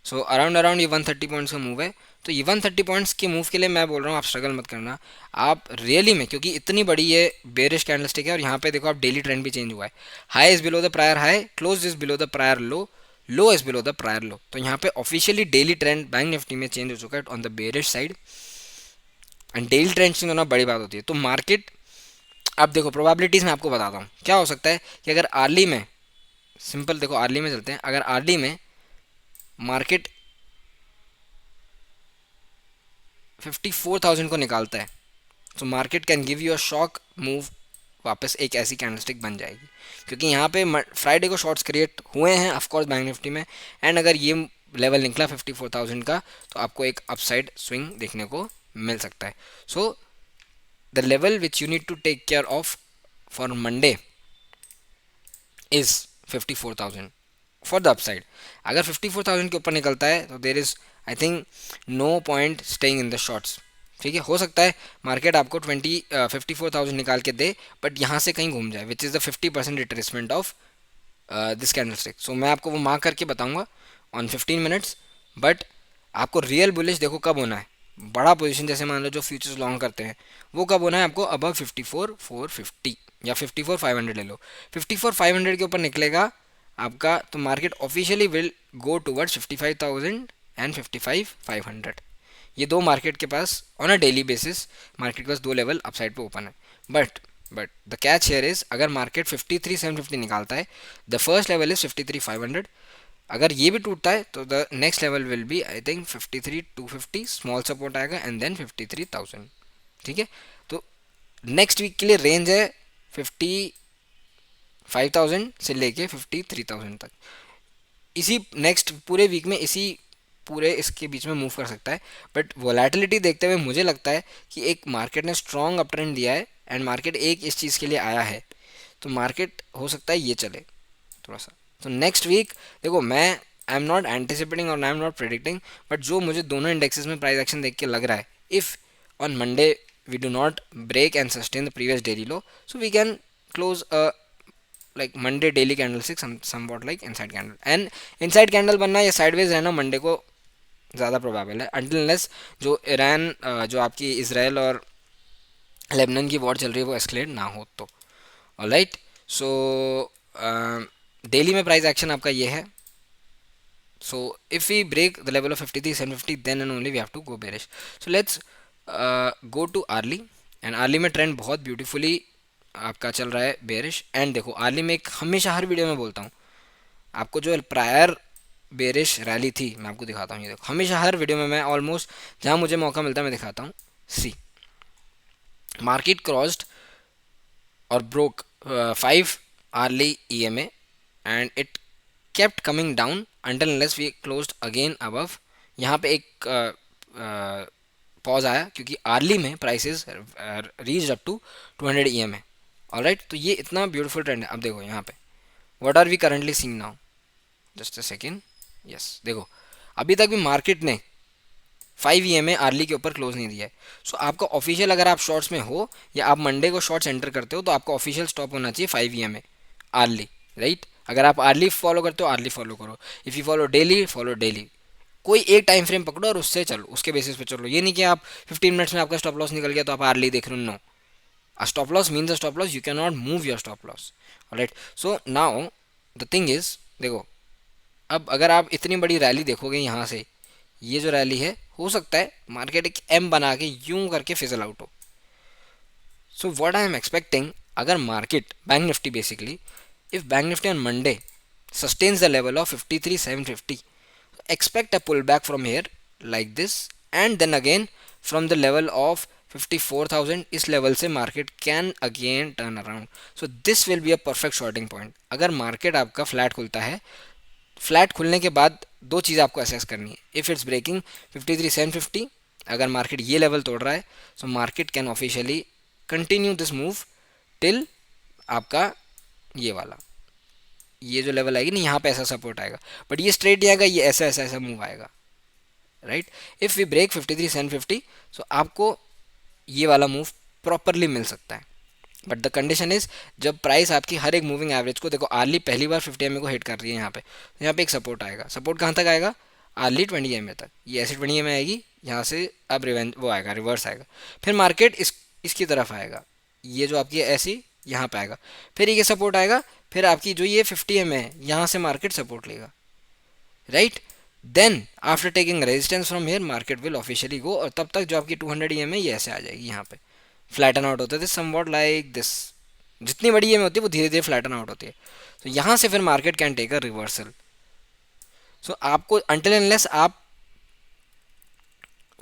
So around around ये 130 पॉइंट्स का मूव है। तो ये 130 पॉइंट्स के मूव के लिए मैं बोल रहा हूँ आप स्ट्रगल मत करना, आप रियली में, क्योंकि इतनी बड़ी ये बेरिश कैंडलस्टिक है, और यहाँ पे देखो आप डेली ट्रेंड भी चेंज हुआ है, high is below the prior high, close is below the prior low, low is below the prior low. तो यहाँ पे officially daily trend bank Nifty में चेंज हो चुका है on the bearish side, and daily trend change होना बड़ी बात होती है। तो मार्केट, अब देखो प्रोबेबिलिटीज़ मैं आपको बताता हूँ क्या हो सकता है कि अगर अर्ली में, सिंपल देखो अर्ली में चलते हैं, अगर अर्ली में मार्केट 54,000 को निकालता है तो market can give you a shock move, वापस एक ऐसी कैंडलस्टिक बन जाएगी, क्योंकि यहाँ पे फ्राइडे को शॉर्ट्स क्रिएट हुए हैं ऑफकोर्स बैंक निफ्टी में, एंड अगर ये लेवल निकला 54,000 का तो आपको एक अपसाइड स्विंग देखने को मिल सकता है। So the level which you need to take care of for Monday is 54,000 for the upside. अगर 54,000 के ऊपर निकलता है तो there is I think no point staying in the shorts, ठीक है। हो सकता है मार्केट आपको 54,000 निकाल के दे, बट यहाँ से कहीं घूम जाए, which is the 50% retracement of this candle stick. So मैं आपको वो मार्क करके बताऊंगा ऑन 15 मिनट्स, बट आपको रियल बुलिश देखो कब होना है, बड़ा पोजीशन जैसे मान लो जो फ्यूचर्स लॉन्ग करते हैं, वो कब होना है आपको अबव 54,450 या 54,500 ले लो। 54,500 के ऊपर निकलेगा आपका तो market officially will go towards 55,000 and 55,500। ये दो मार्केट के pass on a daily basis market के पास दो लेवल अपसाइड पे ओपन है, but the catch here is अगर मार्केट 53,750 निकालता है, द फर्स्ट लेवल इज 53,500, अगर ये भी टूटता है तो the next level will be I think 53,250, small support आएगा, एंड देन 53,000, ठीक है। तो नेक्स्ट वीक के लिए रेंज है 55,000 से लेके 53,000 तक, इसी नेक्स्ट पूरे वीक में इसी पूरे इसके बीच में मूव कर सकता है। बट वोलेटिलिटी देखते हुए मुझे लगता है कि एक मार्केट ने स्ट्रॉन्ग अप ट्रेंड दिया है, एंड मार्केट एक इस चीज़ के लिए आया है, तो मार्केट हो सकता है ये चले थोड़ा सा। तो नेक्स्ट वीक देखो, मैं आई एम नॉट एंटिसिपेटिंग और आई एम नॉट प्रेडिक्टिंग, बट जो मुझे दोनों इंडेक्सेस में प्राइस एक्शन देख के लग रहा है, if on Monday we do not break and sustain the previous daily low, so we can close a like Monday daily candle stick somewhat like inside candle, and inside candle बनना या sideways रहना Monday को ज़्यादा probable है, until unless जो Iran जो आपकी Israel और लेबनान की वॉर चल रही है वो एस्केलेट ना हो तो। ऑलराइट, सो डेली में प्राइस एक्शन आपका ये है. So if we break the level of 53,750, then and only we have to go bearish. So let's go to Arly, and Arly में ट्रेंड बहुत ब्यूटीफुली आपका चल रहा है बेरिश. एंड देखो आर्ली में एक हमेशा हर वीडियो में बोलता हूँ आपको, जो प्रायर बेरिश रैली थी मैं आपको दिखाता हूँ. ये देखो हमेशा हर वीडियो में मैं ऑलमोस्ट जहाँ मुझे मौका मिलता है मैं दिखाता हूँ. सी मार्केट क्रॉस्ड और broke 5 Arly EMA and it kept coming down until unless we closed again above. यहाँ पे एक पॉज आया क्योंकि आर्ली में prices reach up to 200 EMA. Alright, तो ये इतना ब्यूटीफुल ट्रेंड है. अब देखो यहाँ पे what are we currently seeing now, just a second. Yes, देखो अभी तक भी मार्केट ने 5 EMA आर्ली के ऊपर क्लोज नहीं दिया है. सो आपका ऑफिशियल, अगर आप शॉर्ट्स में हो या आप मंडे को शॉर्ट्स एंटर करते हो तो आपका ऑफिशियल स्टॉप होना चाहिए 5 EMA आर्ली. राइट, अगर आप आर्ली फॉलो करते हो आर्ली फॉलो करो. If you follow daily, follow daily. कोई एक टाइम फ्रेम पकड़ो और उससे चलो, उसके बेसिस पे चलो. ये नहीं कि आप 15 मिनट्स में आपका स्टॉप लॉस निकल गया तो आप आर्ली देख रहे हो. No, a stop loss means a stop loss. You can not move your stop loss. Alright, so now the thing is, देखो अब अगर आप इतनी बड़ी रैली देखोगे यहाँ से, ये जो रैली है हो सकता है मार्केट एक एम बना के यूं करके फिजल आउट हो. So what I am expecting, अगर market bank Nifty basically, if Bank Nifty on Monday sustains the level of 53,750, expect a pullback from here like this, and then again from the level of 54,000 इस level से market can again turn around. So this will be a perfect shorting point. अगर market आपका flat खुलता है, flat खुलने के बाद दो चीज़ आपको असेस करनी है. इफ़ इट्स ब्रेकिंग 53,750, अगर मार्केट ये लेवल तोड़ रहा है, सो market can officially continue this move till आपका ये वाला, ये जो लेवल आएगी ना यहाँ पे ऐसा सपोर्ट आएगा. बट ये स्ट्रेट नहीं आएगा, ये ऐसा ऐसा ऐसा मूव आएगा. राइट, इफ़ वी ब्रेक 53,750, सो आपको ये वाला मूव प्रॉपरली मिल सकता है. बट द कंडीशन इज, जब प्राइस आपकी हर एक मूविंग एवरेज को, देखो आर्ली पहली बार 50 EMA को हिट कर रही है यहाँ पे, तो यहाँ पे एक सपोर्ट आएगा. सपोर्ट कहाँ तक आएगा, आर्ली 20 EMA तक. ये ऐसे 20 EMA आएगी, यहाँ से अब वो आएगा, रिवर्स आएगा. फिर मार्केट इसकी तरफ आएगा, ये जो आपकी ऐसी यहाँ पे आएगा, फिर ये सपोर्ट आएगा, फिर आपकी जो ये 50 EMA है यहाँ से मार्केट सपोर्ट लेगा. Right, then after taking resistance from here market will officially go. और तब तक जो आपकी 200 EMA ये ऐसे आ जाएगी, यहाँ पे फ्लैटन आउट होते थे समवॉट लाइक दिस. जितनी बड़ी EMA होती है वो धीरे धीरे फ्लैटन आउट होती है. तो यहाँ से फिर market can take a reversal. So आपको अंटिल अनलेस आप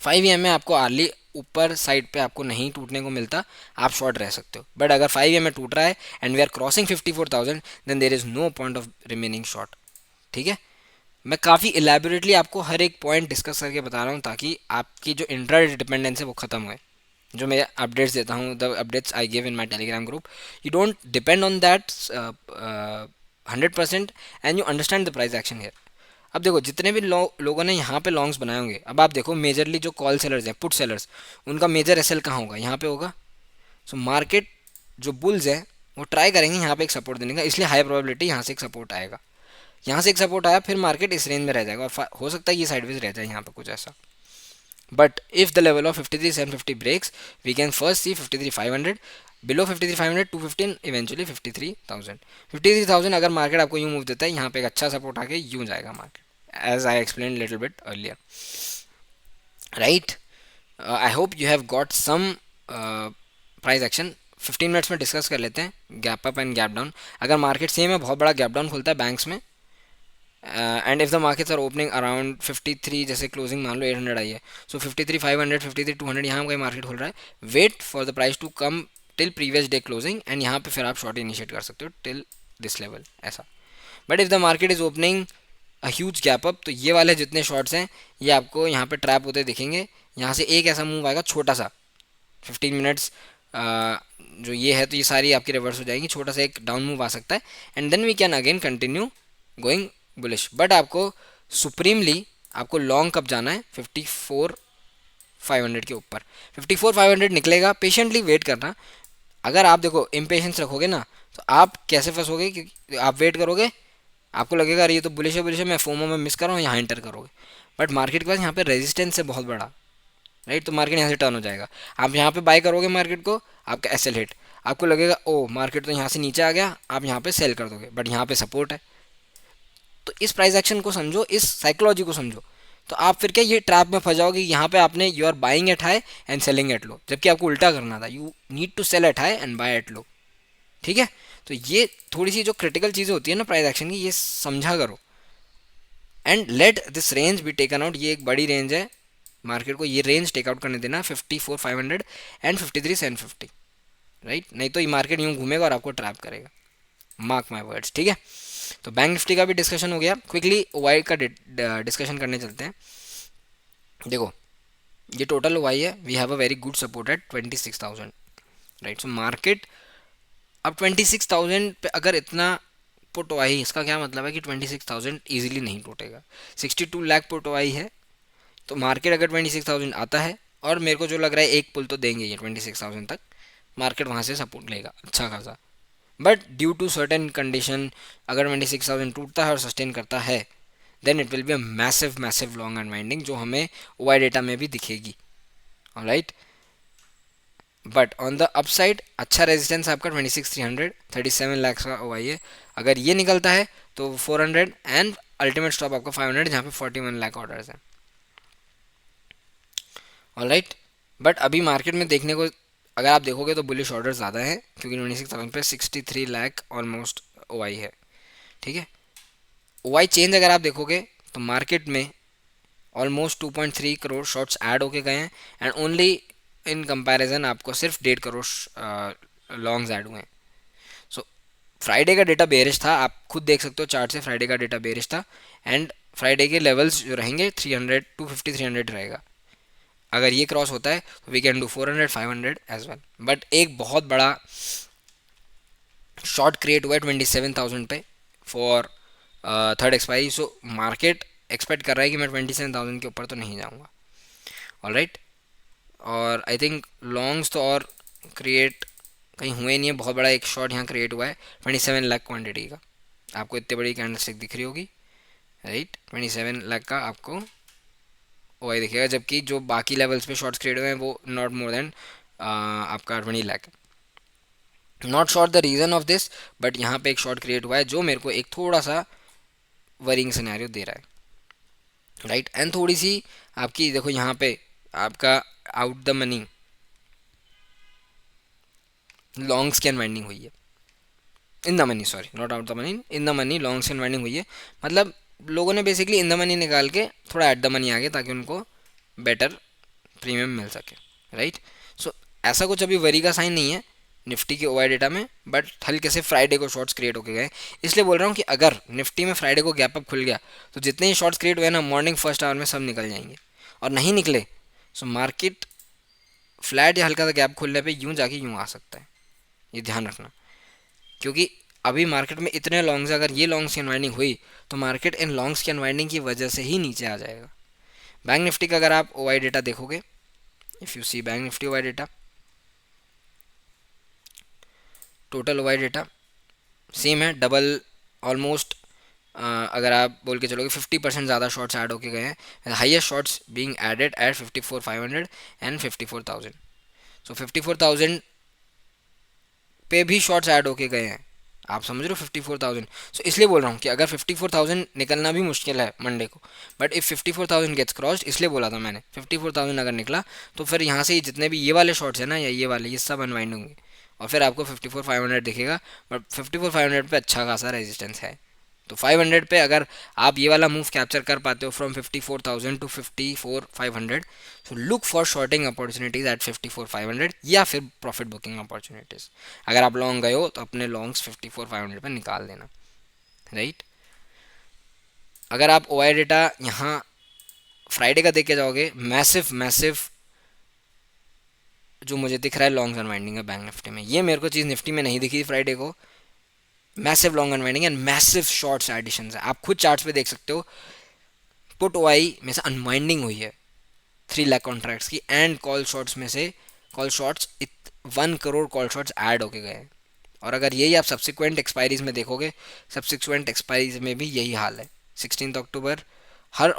5 EMA आपको आर्ली ऊपर साइड पे आपको नहीं टूटने को मिलता, आप शॉर्ट रह सकते हो. बट अगर 5 EMA टूट रहा है and we are crossing 54,000, then there is no point of remaining short. ठीक है, मैं काफ़ी इलेबोरेटली आपको हर एक पॉइंट डिस्कस करके बता रहा हूँ ताकि आपकी जो इंट्राडे डिपेंडेंस है वो ख़त्म हो. जो मैं अपडेट्स देता हूँ, the updates I give in my Telegram group, you don't depend on that 100% and you understand the price action here. अब देखो जितने भी लोगों ने यहाँ पे लॉन्ग्स बनाए होंगे, अब आप देखो मेजरली जो कॉल सेलर्स हैं, पुट सेलर्स, उनका मेजर एसएल कहाँ होगा, यहाँ पे होगा. सो मार्केट जो बुल्स हैं वो ट्राई करेंगे यहाँ पे एक सपोर्ट देने का, इसलिए हाई प्रोबेबिलिटी यहाँ से एक सपोर्ट आएगा. यहाँ से एक सपोर्ट आया, फिर मार्केट इस रेंज में रह जाएगा और हो सकता है ये साइडवेज रह जाए यहाँ पे कुछ ऐसा. But if the level of 53,750 breaks, we can first see 53,500, below 53,500 215, eventually 53,000. 53,000 अगर मार्केट आपको यूँ मूव देता है, यहाँ पे एक अच्छा सपोर्ट आके यूँ जाएगा market, as I explained little bit earlier. Right, I hope you have got some price action. 15 minutes में डिस्कस कर लेते हैं gap up and gap down. अगर मार्केट सेम है, बहुत बड़ा गैप डाउन खुलता है बैंक्स में, and if the markets are opening around 53, जैसे क्लोजिंग मान लो 800 आई है, सो 53,500 53,200 यहाँ कहीं मार्केट खुल रहा है, wait for the price to come till previous day closing, and यहाँ पे फिर आप शॉर्ट इनिशिएट कर सकते हो टिल दिस लेवल ऐसा. But if the market is opening a huge gap up, तो ये वाले जितने शॉर्ट्स हैं ये आपको यहाँ पे ट्रैप होते दिखेंगे. यहाँ से एक ऐसा मूव आएगा छोटा सा, 15 मिनट्स जो ये है, तो ये सारी आपकी रिवर्स हो जाएगी, छोटा सा एक डाउन मूव आ सकता है, and then we can again continue going bullish. But आपको सुप्रीमली आपको लॉन्ग कब जाना है, 54,500 के ऊपर. 54,500 निकलेगा, पेशेंटली वेट करना. अगर आप देखो इम्पेशेंस रखोगे ना, तो आप कैसे फंसोगे, क्योंकि आप वेट करोगे, आपको लगेगा अरे ये तो बुलिश है मैं फोमो में मिस कर रहा हूँ, यहाँ एंटर करोगे। बट मार्केट के पास यहाँ पे रेजिस्टेंस है बहुत बड़ा, राइट। तो मार्केट यहाँ से टर्न हो जाएगा, आप यहाँ पे बाय करोगे मार्केट को, आपका एसएल हिट, आपको लगेगा ओ मार्केट तो यहाँ से नीचे आ गया, आप यहाँ पे सेल कर दोगे, बट यहाँ पे सपोर्ट है। तो इस प्राइस एक्शन को समझो, इस साइकोलॉजी को समझो, तो आप फिर क्या ये ट्रैप में फंस जाओगे, यहाँ पे आपने you are buying at high and selling at low, जबकि आपको उल्टा करना था, you need to sell at high and buy at low. ठीक है। तो ये थोड़ी सी जो क्रिटिकल चीज़ें होती है ना प्राइस एक्शन की, ये समझा करो। And let this range be taken out, ये एक बड़ी रेंज है, मार्केट को ये रेंज टेकआउट करने देना 54,500 एंड 53,750, राइट। नहीं तो ये मार्केट यूँ घूमेगा और आपको ट्रैप करेगा, मार्क माई वर्ड्स। ठीक है। तो बैंक निफ्टी का भी डिस्कशन हो गया, क्विकली वाई का डिस्कशन करने चलते हैं। देखो ये टोटल वाई है, we have a very good support at 26,000, right. So market अब 26,000 पे अगर इतना पुट वाई, इसका क्या मतलब है कि 26,000 ईजिली नहीं टूटेगा, 62 लाख पुट वाई है। तो मार्केट अगर 26,000 आता है, और मेरे को जो लग रहा है एक पुल तो देंगे ये 26,000 तक, मार्केट वहाँ से सपोर्ट लेगा अच्छा खासा। But due to certain condition, अगर 26,000 टूटता है और सस्टेन करता है, then it will be a massive massive long unwinding, जो हमें वाई डेटा में भी दिखेगी, alright. But on the upside अच्छा रेजिस्टेंस आपका 26,300, 37 लाख का ओ आई है, अगर ये निकलता है तो 400, एंड अल्टीमेट स्टॉप आपका 500, जहाँ पे 41 लाख ऑर्डर्स हैं, ऑलराइट। बट अभी मार्केट में देखने को अगर आप देखोगे तो बुलिश ऑर्डर ज़्यादा है, क्योंकि 26,000 पे 63 लाख ऑलमोस्ट ओ आई है। ठीक है। ओ आई चेंज अगर आप देखोगे तो मार्केट में ऑलमोस्ट 2.3 करोड़ शॉर्ट्स ऐड होके गए हैं, एंड ओनली इन कंपैरिजन आपको सिर्फ 1.5 करोड़ लॉन्ग्स ऐड हुए हैं। सो फ्राइडे का डेटा बेरिश था, आप खुद देख सकते हो चार्ट से, फ्राइडे का डेटा बेरिश था, एंड फ्राइडे के लेवल्स जो रहेंगे 300, 250, 300 रहेगा। अगर ये क्रॉस होता है तो we can do 400, 500 as well. But एक बहुत बड़ा शॉर्ट क्रिएट हुआ है 27,000 पे for third expiry. So market expect कर रहा है कि मैं 27,000 के ऊपर तो नहीं जाऊँगा, ऑलराइट। और आई थिंक लॉन्ग्स तो और क्रिएट कहीं हुए नहीं है, बहुत बड़ा एक शॉर्ट यहाँ क्रिएट हुआ है 27 लाख क्वांटिटी का, आपको इतनी बड़ी कैंडलस्टिक दिख रही होगी, राइट। 27 लाख का आपको ओ आई दिखेगा, जबकि जो बाकी लेवल्स पे शॉर्ट्स क्रिएट हुए हैं वो नॉट मोर देन आपका 20 lakh. Not short the reason of this, but यहाँ पे एक शॉर्ट क्रिएट हुआ है जो मेरे को एक थोड़ा सा वरिंग सिनेरियो दे रहा है, राइट। एंड थोड़ी सी आपकी देखो यहाँ पे आपका आउट द मनी लॉन्ग्स की अनवाइंडिंग हुई है, in the money, sorry not out the money, in the money longs की अनवाइंडिंग हुई है। मतलब लोगों ने बेसिकली इन द मनी निकाल के थोड़ा एट द मनी आ गया, ताकि उनको बेटर प्रीमियम मिल सके, राइट। सो ऐसा कुछ अभी वरी का साइन नहीं है निफ्टी के ओआई डेटा में, बट हल्के से फ्राइडे को शॉर्ट्स क्रिएट होके गए। इसलिए बोल रहा हूँ कि अगर निफ्टी में फ्राइडे को गैप अप खुल गया तो जितने ही शॉर्ट्स क्रिएट हुए ना मॉर्निंग फर्स्ट आवर में सब निकल जाएंगे, और नहीं निकले सो मार्केट फ्लैट या हल्का सा गैप खुलने पे यूं जाके यूं आ सकता है, ये ध्यान रखना। क्योंकि अभी मार्केट में इतने लॉन्ग्स, अगर ये लॉन्ग्स की अनवाइंडिंग हुई तो मार्केट इन लॉन्ग्स की अनवाइंडिंग की वजह से ही नीचे आ जाएगा। बैंक निफ्टी का अगर आप ओआई डेटा देखोगे, if you see Bank Nifty OI data, total OI data same है, डबल ऑलमोस्ट। अगर आप बोल के चलोगे 50% ज़्यादा शॉर्ट्स ऐड होके गए हैं, highest shorts being added at 54,500 and 54,000। So 54,000 पे भी शॉर्ट्स ऐड होके गए हैं, आप समझ रहे हो 54,000। सो इसलिए बोल रहा हूँ कि अगर 54,000 निकलना भी मुश्किल है मंडे को, बट इफ़ 54,000 गेट्स क्रॉस्ड, इसलिए बोला था मैंने 54,000 अगर निकला तो फिर यहाँ से जितने भी ये वाले शॉर्ट्स हैं ना, या ये वाले, ये सब अनवाइंड होंगे, और फिर आपको 54,500 दिखेगा। बट 54,500 पे अच्छा खासा रेजिस्टेंस है, तो 500 पे अगर आप ये वाला मूव कैप्चर कर पाते हो from 54,000 to 54,500, so look for shorting opportunities at 54,500, या फिर प्रॉफिट बुकिंग अपॉर्चुनिटीज। अगर आप लॉन्ग गए हो तो अपने लॉन्ग्स 54,500 पे निकाल देना, राइट। अगर आप ओ आई डेटा यहाँ फ्राइडे का देख के जाओगे, मैसिव मैसिव जो मुझे दिख रहा है लॉन्ग अनवाइंडिंग है बैंक निफ्टी में, ये मेरे को चीज़ निफ्टी में नहीं दिखी फ्राइडे को। Massive long unwinding and massive shorts addition है, आप खुद चार्ट्स पे देख सकते हो। पुट ओआई में से अनवाइंडिंग हुई है 3 लाख कॉन्ट्रैक्ट्स की, एंड कॉल शॉर्ट्स में से call shorts 1 crore call shorts add होके गए हैं और अगर यही आप सब्सिक्वेंट एक्सपायरीज में देखोगे, सब्सिक्वेंट एक्सपायरीज में भी यही हाल है। 16 अक्टूबर हर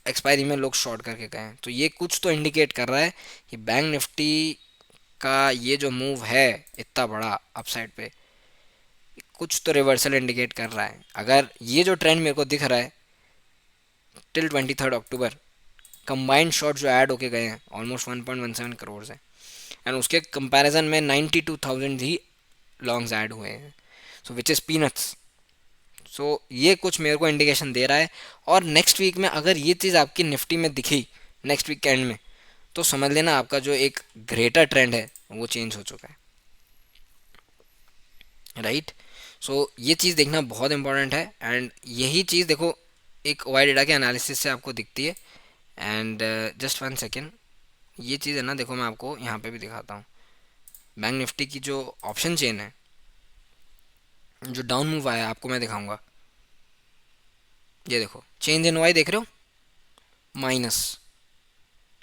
एक्सपायरी में लोग शॉर्ट करके गए हैं। तो ये कुछ तो इंडिकेट कर रहा है कि बैंक निफ्टी का ये जो मूव है इतना बड़ा अपसाइड पे, कुछ तो रिवर्सल इंडिकेट कर रहा है। अगर ये जो ट्रेंड मेरे को दिख रहा है टिल 23 अक्टूबर, कंबाइंड शॉट जो ऐड होके गए हैं ऑलमोस्ट 1.17 करोड़ है, एंड उसके कंपैरिजन में 92,000 ही लॉन्ग्स ऐड हुए हैं, सो विच इज़ पीनट्स। सो ये कुछ मेरे को इंडिकेशन दे रहा है। और नेक्स्ट वीक में अगर ये चीज़ आपकी निफ्टी में दिखी नेक्स्ट वीक के एंड में, तो समझ लेना आपका जो एक ग्रेटर ट्रेंड है वो चेंज हो चुका है, राइट। सो ये चीज़ देखना बहुत इंपॉर्टेंट है, एंड यही चीज़ देखो एक वाई डेटा के एनालिसिस से आपको दिखती है। एंड जस्ट वन सेकेंड, ये चीज़ है ना, देखो मैं आपको यहाँ पे भी दिखाता हूँ। बैंक निफ्टी की जो ऑप्शन चेन है, जो डाउन मूव आया आपको मैं दिखाऊंगा। ये देखो चेंज इन वाई देख रहे हो, minus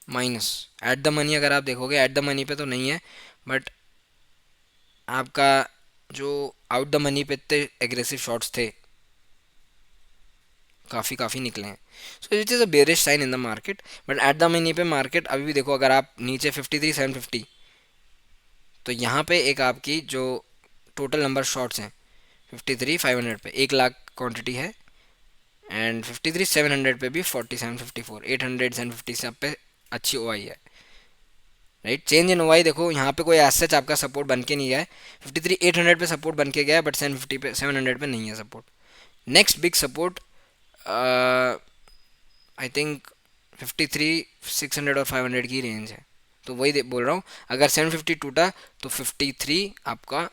minus eight the money. अगर आप देखोगे एट द मनी पे तो नहीं है, बट आपका जो आउट द मनी पे इतने एग्रेसिव शॉट्स थे, काफ़ी काफ़ी निकले हैं। So it is a bearish sign in the market, but at the money पे मार्केट अभी भी देखो, अगर आप नीचे 53,750, तो यहाँ पे एक आपकी जो टोटल नंबर शॉट्स हैं 53,500 पे 1 लाख क्वांटिटी है, एंड 53,700 पे भी 47,54 850 सब पे अच्छी ओ आई है, राइट। चेंज इन ओआई देखो यहाँ पे कोई एज सच आपका सपोर्ट बन के नहीं गया है। 53,800 पे सपोर्ट बन के गया है, बट 750 पे 700 पे नहीं है support. Next big support I think 53,600 और 500 की रेंज है। तो वही बोल रहा हूँ, अगर 750 टूटा तो 53 आपका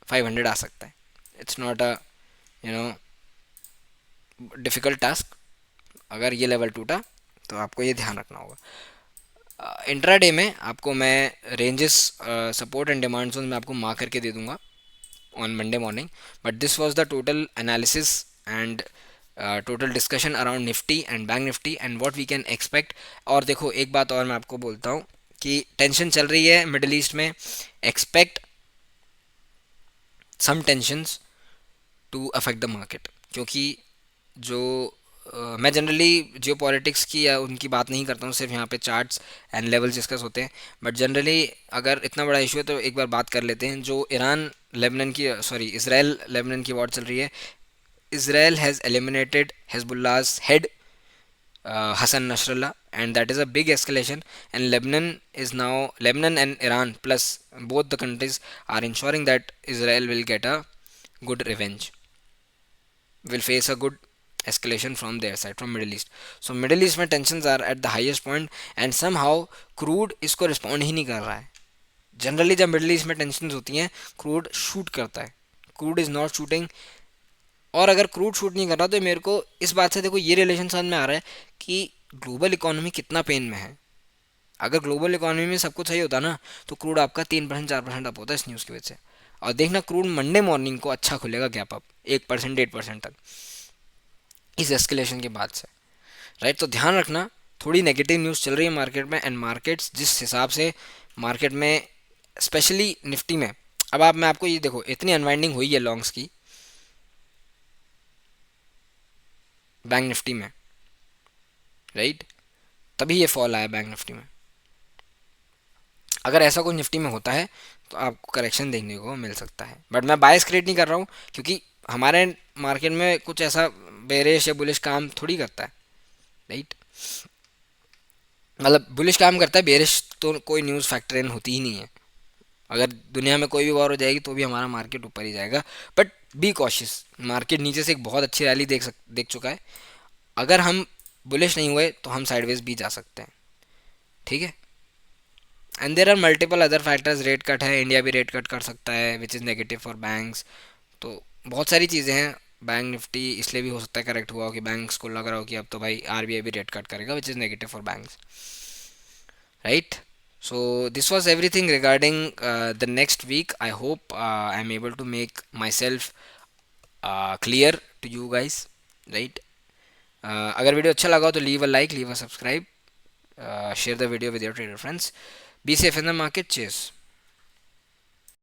500 आ सकता है। It's not a you know difficult task. अगर ये लेवल टूटा तो आपको ये ध्यान रखना होगा। इंट्राडे में आपको मैं ranges, support and demand zone में आपको मार्क करके दे दूंगा on Monday morning. But this was the total analysis and total discussion around Nifty and Bank Nifty and what we can expect. और देखो एक बात और मैं आपको बोलता हूँ कि टेंशन चल रही है मिडल ईस्ट में, expect some tensions to affect the market. क्योंकि जो मैं जनरली जियो पॉलिटिक्स की या उनकी बात नहीं करता हूँ, सिर्फ यहाँ पे चार्ट्स एंड लेवल्स डिस्कस होते हैं। बट जनरली अगर इतना बड़ा इशू है तो एक बार बात कर लेते हैं। जो ईरान लेबनान की, सॉरी इसराइल लेबनान की वॉर चल रही है, Israel has eliminated Hezbollah's head, Hassan Nasrallah, and that is a big escalation. And Lebanon and Iran plus both the countries are ensuring that Israel will get a good revenge, will face a good escalation from their side, from Middle East. So Middle East में tensions are at the highest point, and somehow crude इसको respond ही नहीं कर रहा है। Generally जब middle East में tension होती हैं, क्रूड शूट करता है, क्रूड इज़ नॉट शूटिंग। और अगर क्रूड शूट नहीं कर रहा तो मेरे को इस बात से देखो ये रिलेशन समझ में आ रहा है कि ग्लोबल इकोनॉमी कितना पेन में है। अगर ग्लोबल इकोनॉमी में सब कुछ सही होता ना, तो क्रूड आपका 3% 4% अप होता है इस न्यूज़ की वजह से। और देखना क्रूड मंडे मॉर्निंग को अच्छा खुलेगा, गैप अप 1% 1.5% तक इस एस्केलेशन के बाद से, राइट। तो ध्यान रखना, थोड़ी नेगेटिव न्यूज़ चल रही है मार्केट में, एंड मार्केट्स जिस हिसाब से मार्केट में स्पेशली निफ्टी में, अब आप मैं आपको ये देखो इतनी अनवाइंडिंग हुई है लॉन्ग्स की बैंक निफ्टी में, राइट, तभी ये फॉल आया बैंक निफ्टी में। अगर ऐसा कुछ निफ्टी में होता है तो आपको करेक्शन देखने को मिल सकता है, बट मैं बायस क्रिएट नहीं कर रहा हूँ, क्योंकि हमारे मार्केट में कुछ ऐसा बेरिश या बुलिश काम थोड़ी करता है, राइट। मतलब बुलिश काम करता है, बेरिश तो कोई न्यूज़ फैक्टर इन होती ही नहीं है। अगर दुनिया में कोई भी वॉर हो जाएगी तो भी हमारा मार्केट ऊपर ही जाएगा, बट बी कॉशियस। मार्केट नीचे से एक बहुत अच्छी रैली देख चुका है। अगर हम बुलिश नहीं हुए तो हम साइडवेज भी जा सकते हैं, ठीक है। And there are multiple other factors, rate cut है, इंडिया भी रेट कट कर सकता है which is negative for banks. तो बहुत सारी चीज़ें हैं। बैंक निफ्टी इसलिए भी हो सकता है करेक्ट हुआ हो कि बैंक्स को लग रहा हो कि अब तो भाई आरबीआई भी रेट कट करेगा, विच is negative for banks, right. So this was everything regarding the next week. I hope I'm able to make myself clear to you guys, right. अगर वीडियो अच्छा लगा हो तो leave a like, leave a subscribe, share the video with your trader friends. Be safe in the market. Cheers.